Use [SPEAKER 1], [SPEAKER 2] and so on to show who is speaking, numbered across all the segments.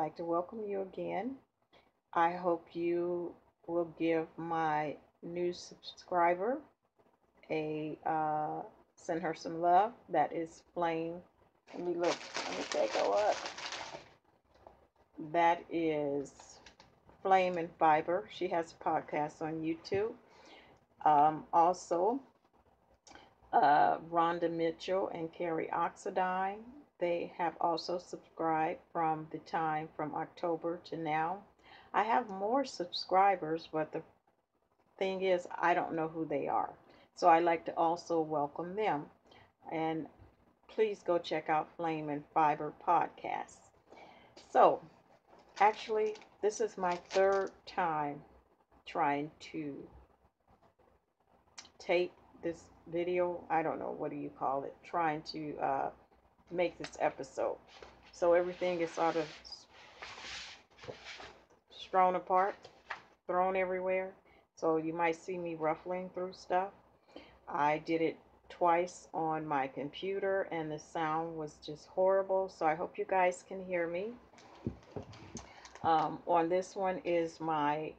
[SPEAKER 1] like to welcome you again. I hope you will give my new subscriber a send her some love. That is Flame. Let me look. Let me take a look. That is Flame and Fiber. She has a podcast on YouTube. Also, Rhonda Mitchell and Carrie Oxidine. They have also subscribed from the time from October to now. I have more subscribers, but the thing is, I don't know who they are. So I like to also welcome them. And please go check out Flame and Fiber podcast. So, actually, this is my third time trying to tape this video. I don't know, what do you call it? Trying to make this episode. So everything is sort of strewn apart, thrown everywhere. So you might see me ruffling through stuff. I did it twice on my computer and the sound was just horrible. So I hope you guys can hear me. On this one is my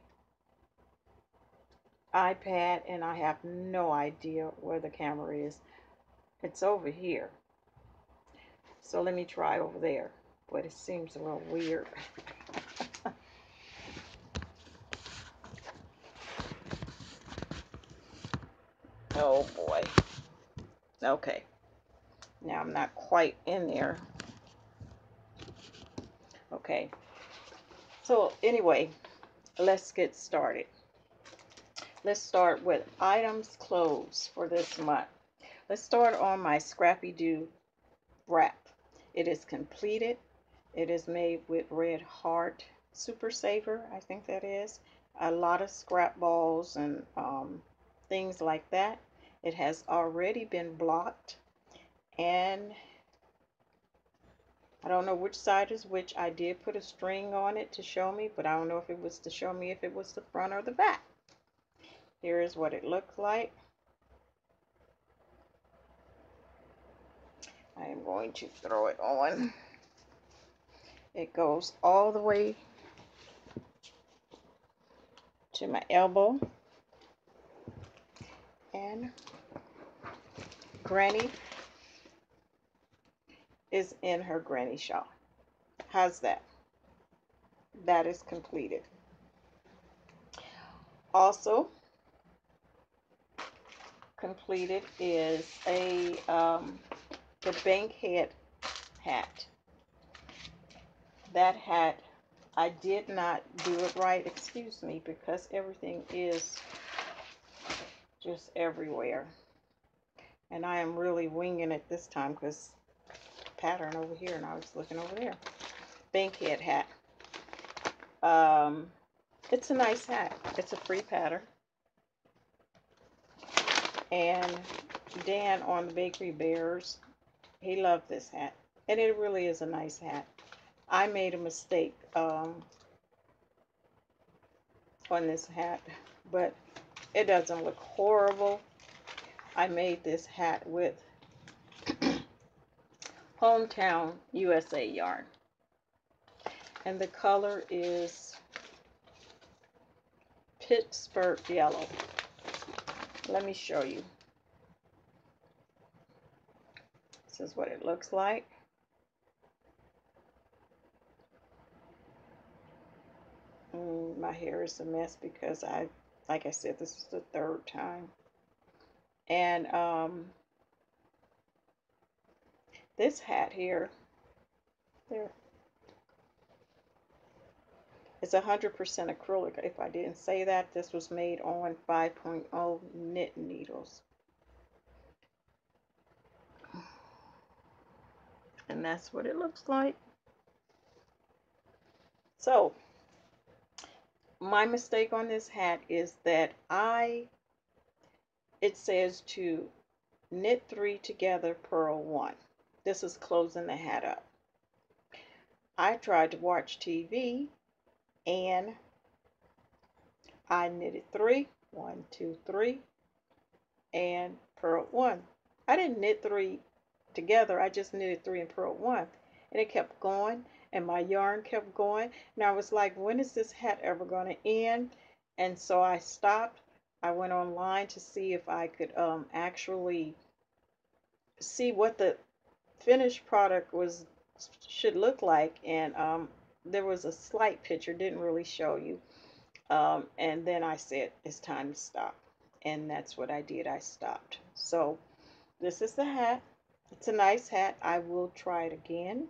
[SPEAKER 1] iPad and I have no idea where the camera is. It's over here. So let me try over there. But it seems a little weird. Oh boy. Okay. Now I'm not quite in there. Okay. So anyway, let's get started. Let's start with items closed for this month. Let's start on my Scrappy Doo wrap. It is completed. It is made with Red Heart Super Saver, I think that is. A lot of scrap balls and things like that. It has already been blocked, and I don't know which side is which. I did put a string on it to show me, but I don't know if it was to show me if it was the front or the back. Here is what it looks like. I am going to throw it on. It goes all the way to my elbow. And Granny is in her granny shawl. How's that? That is completed. Also completed is a the bankhead hat. That hat, I did not do it right, excuse me, because everything is just everywhere. And I am really winging it this time because pattern over here and I was looking over there. Bankhead hat. It's a nice hat. It's a free pattern. And Dan on the Bakery Bears, he loved this hat. And it really is a nice hat. I made a mistake on this hat, but it doesn't look horrible. I made this hat with Hometown USA yarn. And the color is Pittsburgh yellow. Let me show you. This is what it looks like. My hair is a mess because like I said, this is the third time. And this hat here, there, it's 100% acrylic. If I didn't say that, this was made on 5.0 knit needles. And that's what it looks like. So, my mistake on this hat is that it says to knit 3 together, purl 1. This is closing the hat up. I tried to watch TV and I knitted 3, 1, 2, 3, and purled 1. I didn't knit 3 together, I just knitted 3 and purled 1. And it kept going and my yarn kept going. And I was like, when is this hat ever going to end? And so I stopped. I went online to see if I could actually see what the finished product was should look like, and there was a slight picture, didn't really show you. And then I said it's time to stop, and that's what I did. I stopped. So this is the hat. It's a nice hat. I will try it again.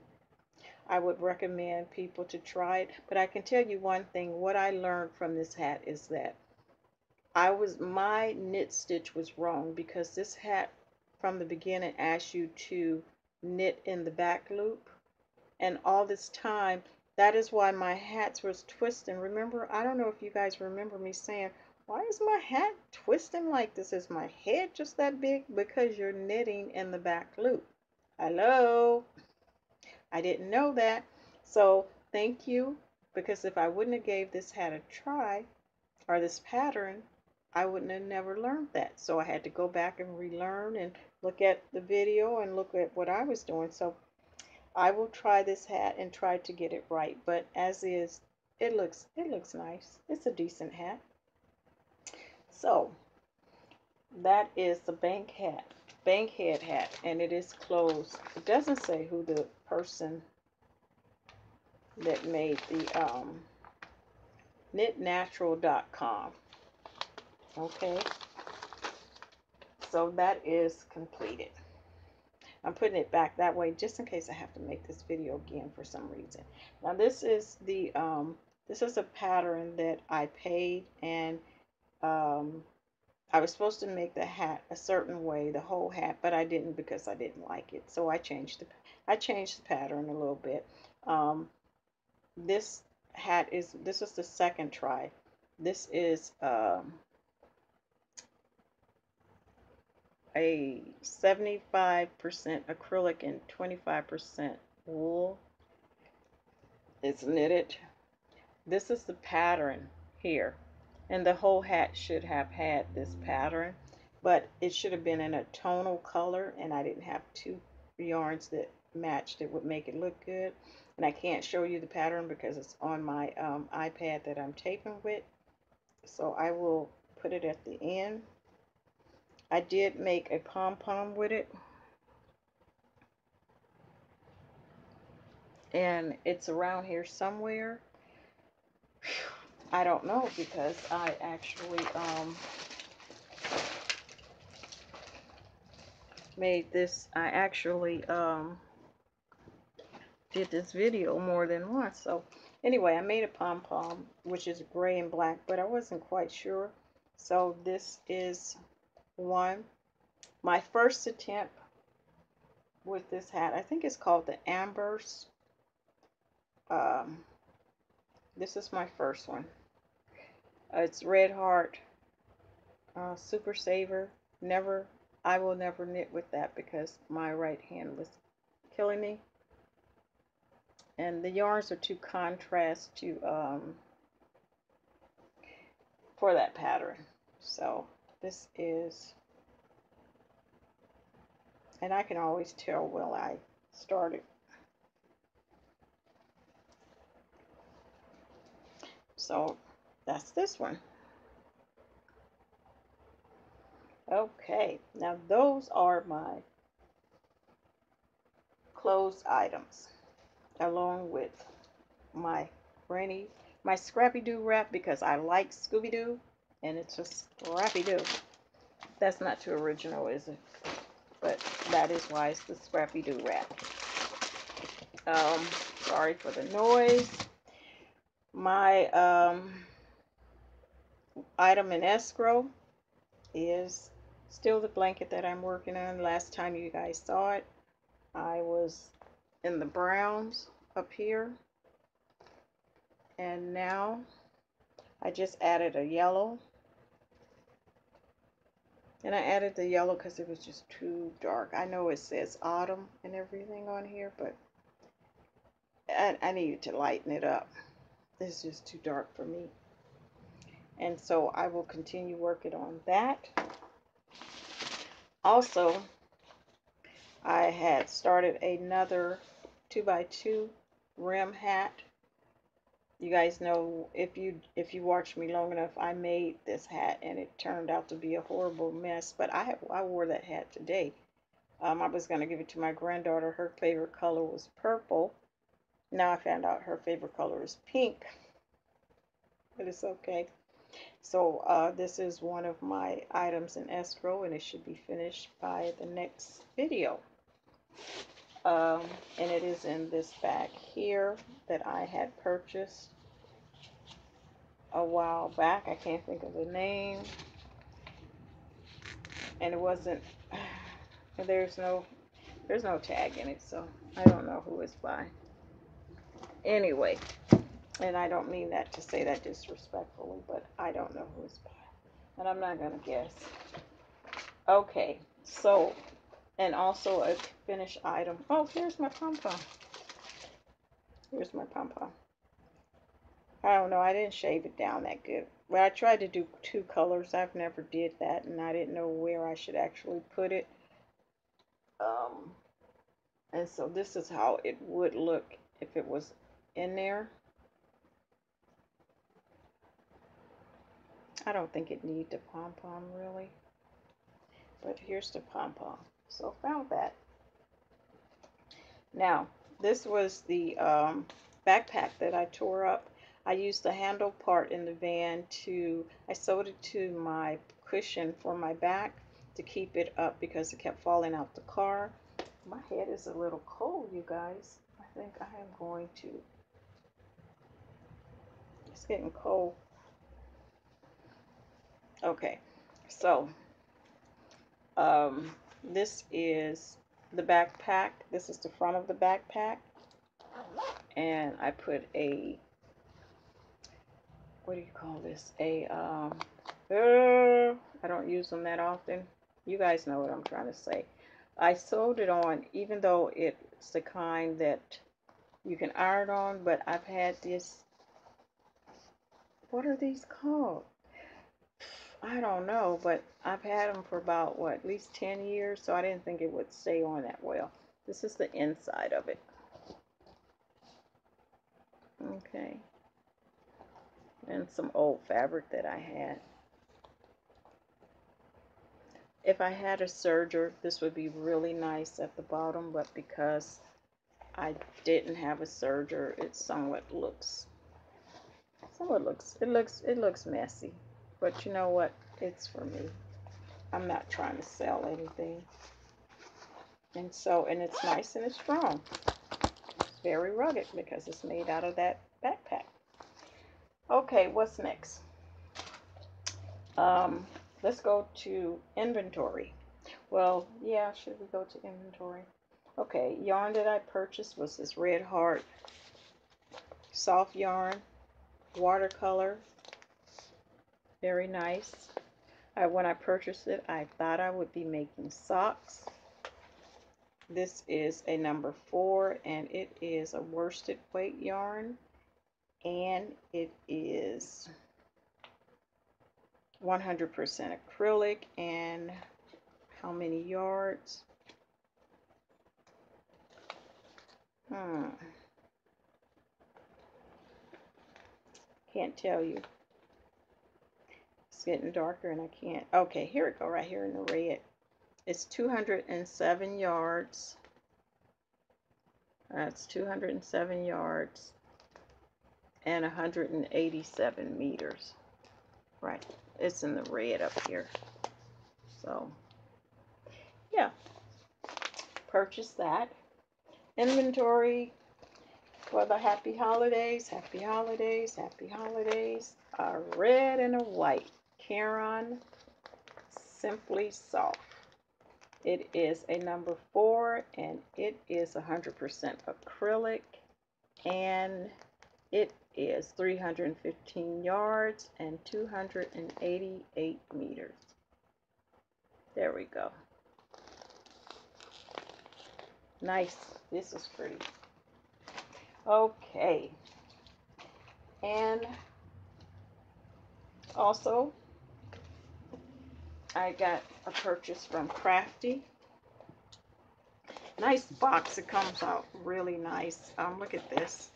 [SPEAKER 1] I would recommend people to try it, but I can tell you one thing. What I learned from this hat is that my knit stitch was wrong, because this hat from the beginning asks you to knit in the back loop, and all this time, that is why my hats was twisting. Remember, I don't know if you guys remember me saying, why is my hat twisting like this? Is my head just that big? Because you're knitting in the back loop. Hello? I didn't know that. So thank you, because if I wouldn't have gave this hat a try, or this pattern, I wouldn't have never learned that. So I had to go back and relearn and look at the video and look at what I was doing. So I will try this hat and try to get it right. But as is, it looks nice. It's a decent hat. So that is the bankhead hat, and it is closed. It doesn't say who the person that made the knitnatural.com. Okay, so that is completed. I'm putting it back that way just in case I have to make this video again for some reason. Now this is the this is a pattern that I paid, and I was supposed to make the hat a certain way, the whole hat, but I didn't, because I didn't like it. So I changed the pattern a little bit. This is the second try. This is a 75% acrylic and 25% wool. It's knitted. This is the pattern here, and the whole hat should have had this pattern, but it should have been in a tonal color, and I didn't have two yarns that matched. It would make it look good, and I can't show you the pattern because it's on my iPad that I'm taping with, so I will put it at the end. I did make a pom-pom with it, and it's around here somewhere. I don't know, because I actually made this. I actually did this video more than once. So anyway, I made a pom-pom, which is gray and black, but I wasn't quite sure. So this is one. My first attempt with this hat, I think it's called the Ambers. This is my first one. It's Red Heart Super Saver. I will never knit with that because my right hand was killing me. And the yarns are too contrast to for that pattern. So this is, and I can always tell when I started. So that's this one. Okay, now those are my closed items, along with my Scrappy-Doo wrap, because I like Scooby-Doo, and it's just Scrappy-Doo. That's not too original, is it? But that is why it's the Scrappy-Doo wrap. Sorry for the noise. My item in escrow is still the blanket that I'm working on. Last time you guys saw it, I was in the browns up here, and now I just added a yellow, and I added the yellow because it was just too dark. I know it says autumn and everything on here, but I needed to lighten it up. It's just too dark for me, and so I will continue working on that. Also, I had started another 2x2 rim hat. You guys know, if you watch me long enough, I made this hat and it turned out to be a horrible mess. But I wore that hat today. I was gonna give it to my granddaughter. Her favorite color was purple. Now I found out her favorite color is pink. But it's okay. So this is one of my items in escrow, and it should be finished by the next video. Um, and it is in this bag here that I had purchased a while back. I can't think of the name, and it wasn't. There's no tag in it, so I don't know who it's by. Anyway, and I don't mean that to say that disrespectfully, but I don't know who it's by, and I'm not gonna guess. Okay, so, and also a finished item. Oh, here's my pom-pom. Here's my pom-pom. I don't know, I didn't shave it down that good. Well, I tried to do 2 colors. I've never did that, and I didn't know where I should actually put it. And so this is how it would look if it was in there. I don't think it needs the pom-pom really, but here's the pom-pom. So found that. Now, this was the backpack that I tore up. I used the handle part in the van I sewed it to my cushion for my back to keep it up because it kept falling out the car. My head is a little cold, you guys. I think I am going to, it's getting cold. Okay, so this is the backpack. This is the front of the backpack. And I put a, what do you call this? I don't use them that often. You guys know what I'm trying to say. I sewed it on, even though it's the kind that you can iron on, but I've had this, what are these called? I don't know, but I've had them for about, what, at least 10 years, so I didn't think it would stay on that well. This is the inside of it. Okay. And some old fabric that I had. If I had a serger, this would be really nice at the bottom, but because I didn't have a serger, it looks messy. But you know what? It's for me. I'm not trying to sell anything. And it's nice and it's strong. It's very rugged because it's made out of that backpack. Okay, what's next? Let's go to inventory. Well, yeah, should we go to inventory? Okay, yarn that I purchased was this Red Heart soft yarn, watercolor, very nice. When I purchased it, I thought I would be making socks. This is a number 4, and it is a worsted weight yarn, and it is 100% acrylic. And how many yards? Can't tell you. It's getting darker and I can't. Okay, here we go, right here in the red. It's 207 yards. That's 207 yards and 187 meters. Right, it's in the red up here. So, yeah, purchased that. Inventory for the happy holidays, happy holidays, happy holidays. A red and a white Caron Simply Soft. It is a number 4, and it is 100% acrylic, and it is 315 yards and 288 meters. There we go. Nice. This is pretty. Okay. And also, I got a purchase from Crafty. Nice box. It comes out really nice. Look at this.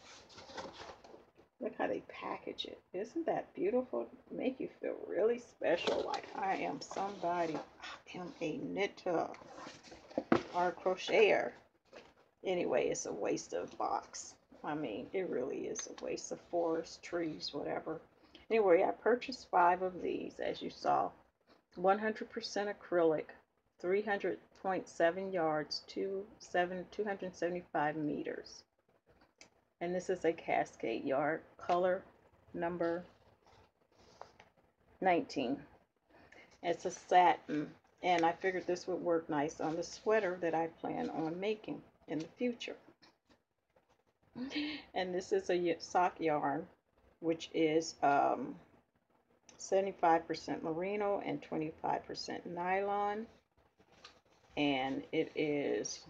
[SPEAKER 1] Look how they package it. Isn't that beautiful? Make you feel really special, like I am somebody. I am a knitter or a crocheter. Anyway, it's a waste of box. I mean, it really is a waste of forest, trees, whatever. Anyway, I purchased 5 of these, as you saw. 100% acrylic, 300.7 yards, 275 meters. And this is a cascade yarn, color number 19. It's a satin, and I figured this would work nice on the sweater that I plan on making in the future. And this is a sock yarn, which is 75% merino and 25% nylon, and it is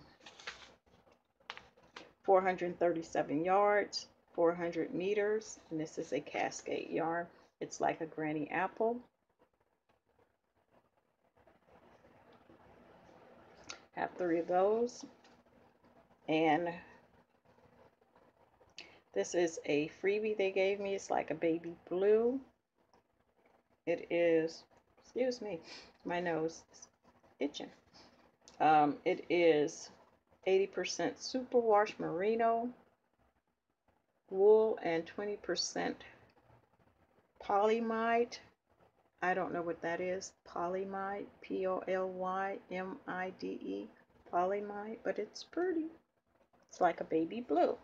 [SPEAKER 1] 437 yards, 400 meters, and this is a cascade yarn. It's like a granny apple. Have 3 of those, and this is a freebie they gave me. It's like a baby blue. It is, excuse me, my nose is itching. It is 80% superwash merino wool and 20% polymide. I don't know what that is. Polymide, Polymide, polymide, but it's pretty. It's like a baby blue.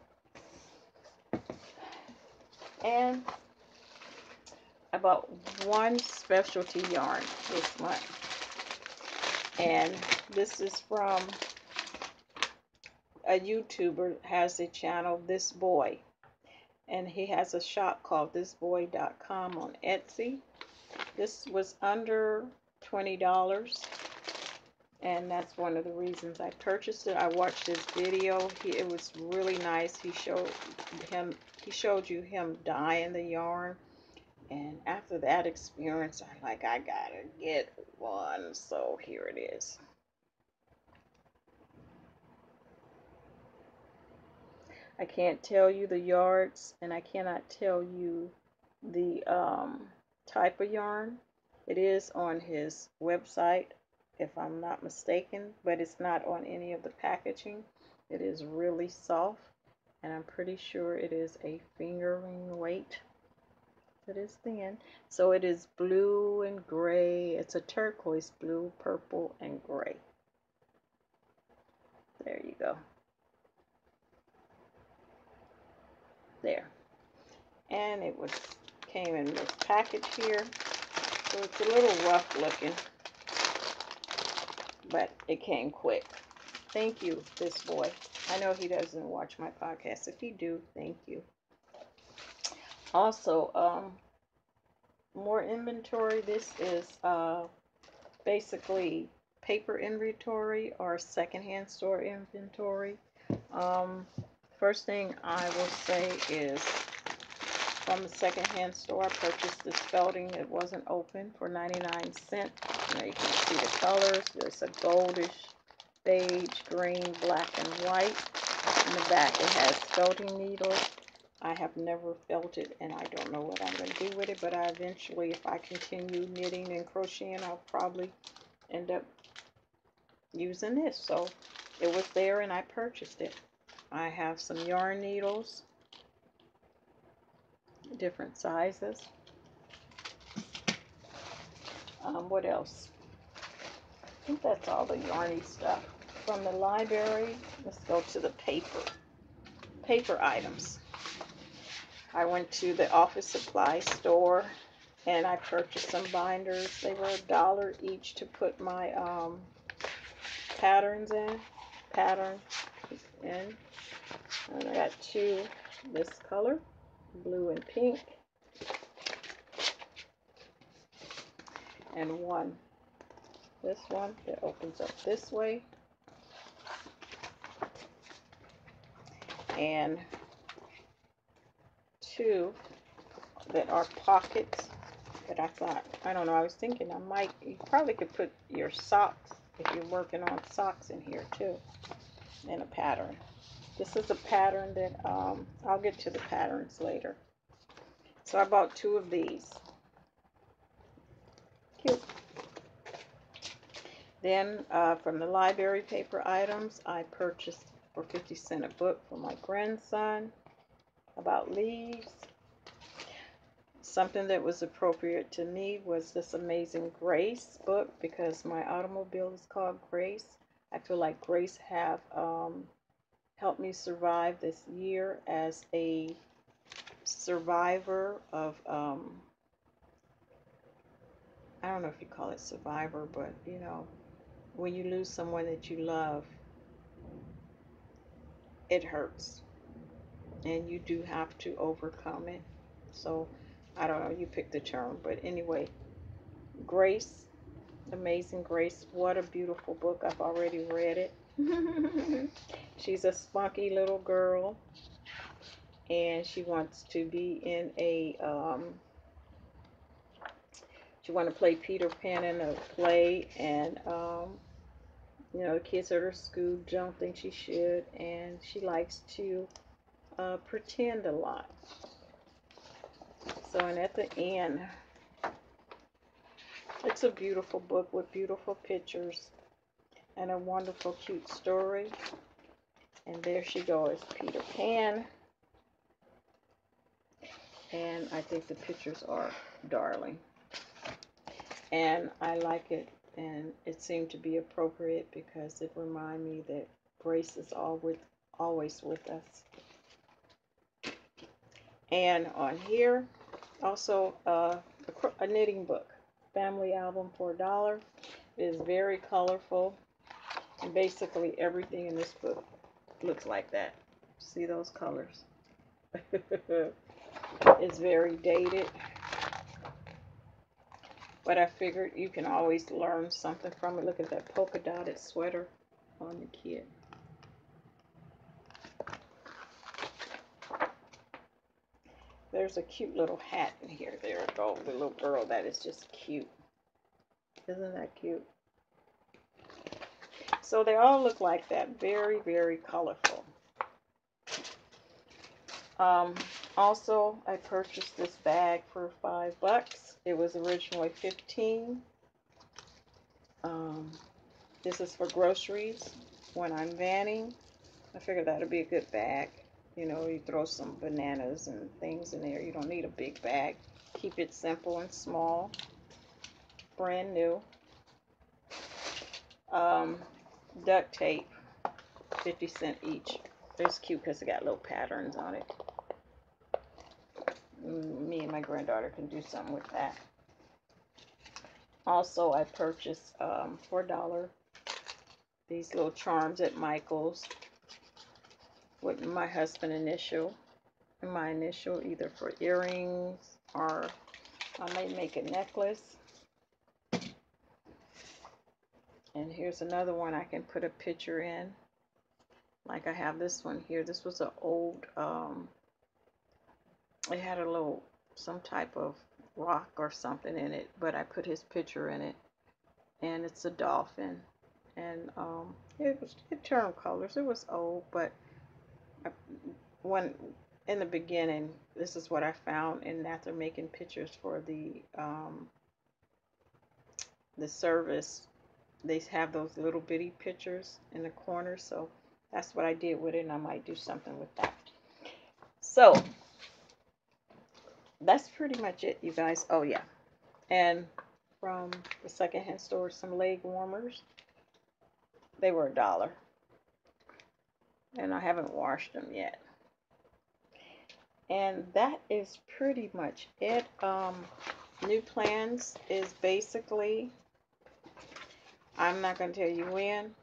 [SPEAKER 1] And I bought 1 specialty yarn this month. And this is from a YouTuber, has a channel, This Boy. And he has a shop called thisboy.com on Etsy. This was under $20. And that's one of the reasons I purchased it. I watched his video. It was really nice. He showed you him dyeing the yarn. And after that experience, I'm like, I gotta get one. So here it is. I can't tell you the yards, and I cannot tell you the type of yarn. It is on his website, if I'm not mistaken, but it's not on any of the packaging. It is really soft, and I'm pretty sure it is a fingering weight. It is thin. So it is blue and gray. It's a turquoise blue, purple, and gray. There you go. There. And it came in this package here. So it's a little rough looking, but it came quick. Thank you, This Boy. I know he doesn't watch my podcast. If you do, thank you. Also, more inventory. This is basically paper inventory or secondhand store inventory. First thing I will say is from the secondhand store, I purchased this felting. It wasn't open for 99 cents. You can see the colors. It's a goldish, beige, green, black, and white. In the back, it has felting needles. I have never felted, and I don't know what I'm going to do with it, but I eventually, if I continue knitting and crocheting, I'll probably end up using this. So it was there, and I purchased it. I have some yarn needles, different sizes. What else? I think that's all the yarny stuff. From the library, let's go to the paper items. I went to the office supply store and I purchased some binders. They were $1 each to put my patterns in. And I got 2 this color, blue and pink, and 1 this one that opens up this way, and 2 that are pockets that I thought, I don't know, I was thinking you probably could put your socks if you're working on socks in here too. and a pattern. This is a pattern that I'll get to the patterns later. So I bought 2 of these. Cute. Then from the library paper items, I purchased for 50 cents a book for my grandson about leaves. Something that was appropriate to me was this Amazing Grace book, because my automobile is called Grace. I feel like Grace have helped me survive this year as a survivor of, I don't know if you call it survivor, but you know, when you lose someone that you love, it hurts. And you do have to overcome it. So, I don't know, you pick the term. But anyway, Grace, Amazing Grace. What a beautiful book. I've already read it. She's a spunky little girl. And she wants to be in a, she wants to play Peter Pan in a play. And, you know, the kids at her school don't think she should. And she likes to pretend a lot. So, and at the end, it's a beautiful book with beautiful pictures and a wonderful, cute story. And there she goes, Peter Pan. And I think the pictures are darling. And I like it, and it seemed to be appropriate because it reminded me that Grace is always with us. And on here, also a knitting book, family album for $1. It is very colorful, and basically everything in this book looks like that. See those colors? It's very dated, but I figured you can always learn something from it. Look at that polka dotted sweater on the kid. There's a cute little hat in here. There we go. The little girl, that is just cute. Isn't that cute? So they all look like that. Very, very colorful. Also, I purchased this bag for $5. It was originally 15. This is for groceries when I'm vanning. I figured that would be a good bag. You know, you throw some bananas and things in there. You don't need a big bag. Keep it simple and small. Brand new. Duct tape, 50 cents each. It's cute because it got little patterns on it. Me and my granddaughter can do something with that. Also, I purchased for $1 these little charms at Michael's with my husband's initial and my initial, either for earrings or I may make a necklace. And here's another one I can put a picture in. Like I have this one here. This was an old, it had a little, some type of rock or something in it, but I put his picture in it. And it's a dolphin. And it turned colors. It was old, but when in the beginning, this is what I found. And after making pictures for the service, they have those little bitty pictures in the corner. So that's what I did with it, and I might do something with that. So that's pretty much it, you guys. Oh yeah, and from the secondhand store, some leg warmers. They were $1, and I haven't washed them yet. And that is pretty much it. New plans is basically, I'm not going to tell you when,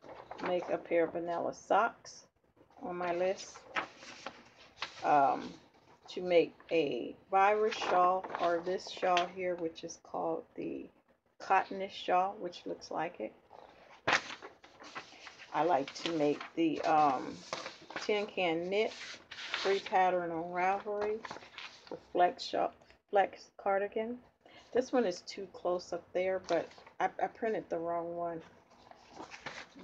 [SPEAKER 1] make a pair of vanilla socks on my list. To make a virus shawl, or this shawl here, which is called the cottonish shawl, which looks like it. I like to make the tin can knit free pattern on Ravelry, the flex cardigan. This one is too close up there, but I printed the wrong one.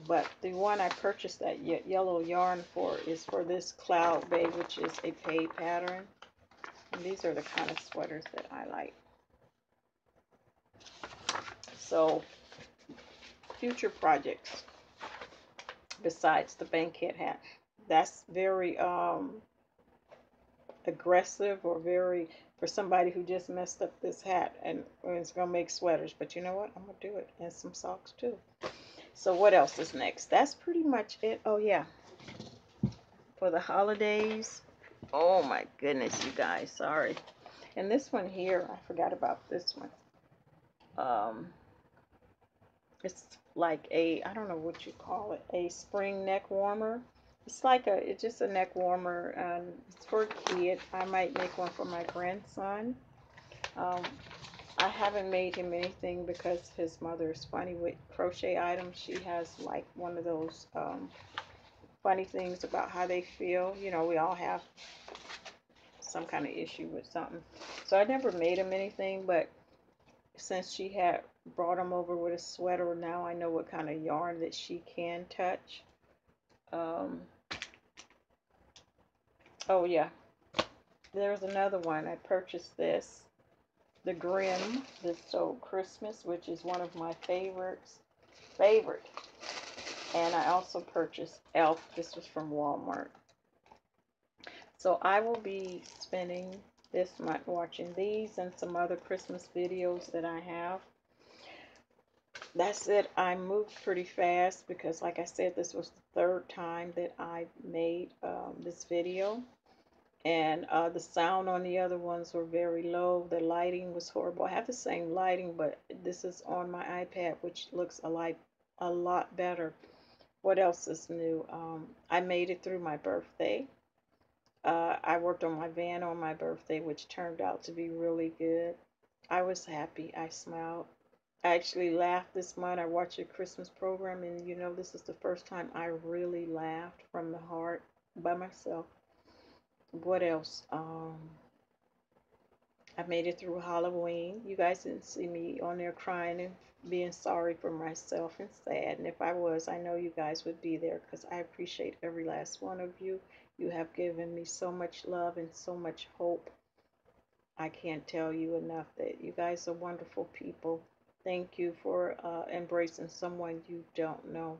[SPEAKER 1] But the one I purchased that yellow yarn for is for this Cloud Bay, which is a paid pattern. And these are the kind of sweaters that I like. So, future projects besides the bankhead hat. That's very aggressive, or very, for somebody who just messed up this hat and is going to make sweaters. But you know what? I'm going to do it. And some socks too. So what else is next? That's pretty much it. Oh yeah. For the holidays. Oh my goodness, you guys. Sorry. And this one here, I forgot about this one. It's like a, I don't know what you call it, a spring neck warmer. It's like a, it's just a neck warmer, and it's for a kid. I might make one for my grandson. Um, I haven't made him anything because his mother is funny with crochet items. She has like one of those funny things about how they feel. You know, we all have some kind of issue with something. So I never made him anything, but since she had brought him over with a sweater, now I know what kind of yarn that she can touch. Oh yeah, there's another one. I purchased this, the Grimm, this So Christmas, which is one of my favorite. And I also purchased Elf. This was from Walmart. So I will be spending this month watching these and some other Christmas videos that I have. That's it. I moved pretty fast because, like I said, this was the third time that I made this video. And the sound on the other ones were very low. The lighting was horrible. I have the same lighting, but this is on my iPad, which looks a lot better. What else is new? I made it through my birthday. I worked on my van on my birthday, which turned out to be really good. I was happy. I smiled. I actually laughed this month. I watched a Christmas program, and you know, this is the first time I really laughed from the heart by myself. What else? I made it through Halloween. You guys didn't see me on there crying and being sorry for myself and sad. And if I was, I know you guys would be there because I appreciate every last one of you. You have given me so much love and so much hope. I can't tell you enough that you guys are wonderful people. Thank you for embracing someone you don't know.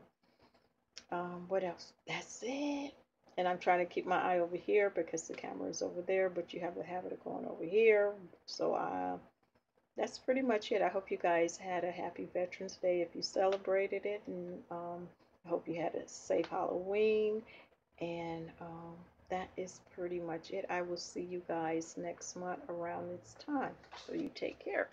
[SPEAKER 1] What else? That's it. And I'm trying to keep my eye over here because the camera is over there, but you have the habit of going over here. So that's pretty much it. I hope you guys had a happy Veterans Day if you celebrated it. And I hope you had a safe Halloween. And that is pretty much it. I will see you guys next month around this time. So you take care.